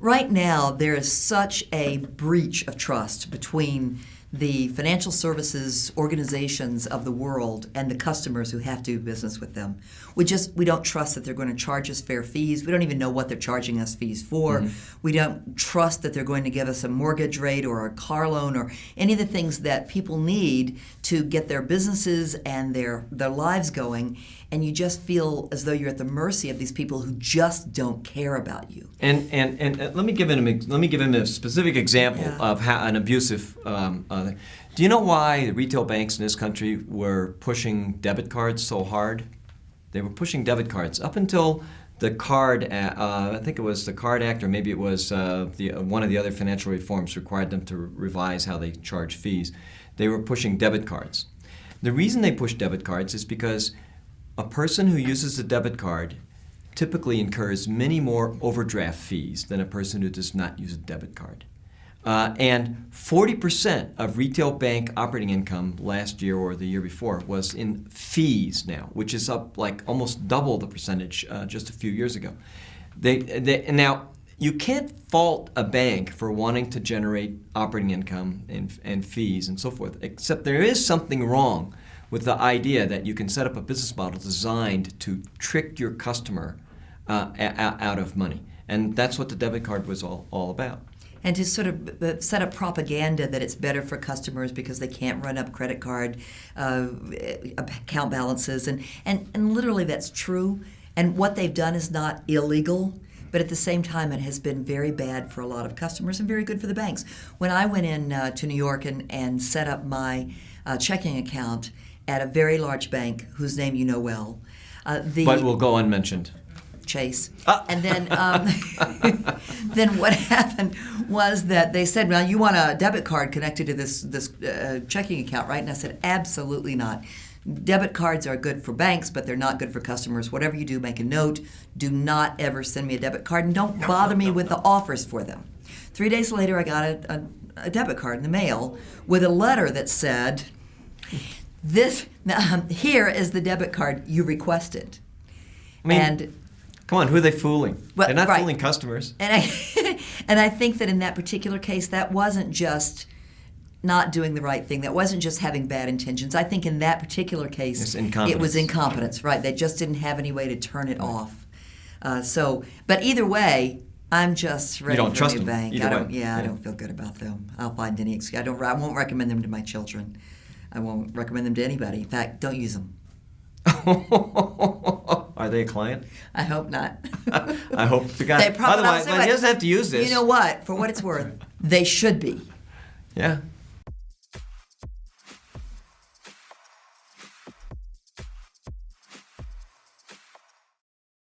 Right now, there is such a breach of trust between the financial services organizations of the world and the customers who have to do business with them. We don't trust that they're going to charge us fair fees. We don't even know what they're charging us fees for. Mm-hmm. We don't trust that they're going to give us a mortgage rate or a car loan or any of the things that people need to get their businesses and their lives going. And you just feel as though you're at the mercy of these people who just don't care about you. And let me give him a specific example of how an abusive. Do you know why the retail banks in this country were pushing debit cards so hard? They were pushing debit cards up until the card. I think it was the Card Act, or maybe it was one of the other financial reforms required them to revise how they charge fees. They were pushing debit cards. The reason they push debit cards is because a person who uses a debit card typically incurs many more overdraft fees than a person who does not use a debit card. And 40% of retail bank operating income last year or the year before was in fees now, which is up like almost double the percentage just a few years ago. Now, you can't fault a bank for wanting to generate operating income and fees and so forth, except there is something wrong with the idea that you can set up a business model designed to trick your customer out of money. And that's what the debit card was all about. And to sort of set up propaganda that it's better for customers because they can't run up credit card account balances. And literally that's true. And what they've done is not illegal, but at the same time it has been very bad for a lot of customers and very good for the banks. When I went in to New York and set up my checking account at a very large bank whose name you know well. But will go unmentioned. Chase. And then then what happened was that they said, well, you want a debit card connected to this checking account, right? And I said, absolutely not. Debit cards are good for banks, but they're not good for customers. Whatever you do, make a note. Do not ever send me a debit card, and don't bother me with the offers for them. 3 days later, I got a debit card in the mail with a letter that said, here is the debit card you requested. Come on, who are they fooling? Well, they're not fooling customers. And I think that in that particular case, that wasn't just not doing the right thing. That wasn't just having bad intentions. I think in that particular case, it was incompetence, right? They just didn't have any way to turn it off. But either way, I'm just ready for a new bank. I don't feel good about them. I'll find any excuse. I won't recommend them to my children. I won't recommend them to anybody. In fact, don't use them. Are they a client? I hope not. I hope to God. Otherwise, he doesn't have to use this. You know what? For what it's worth, they should be. Yeah.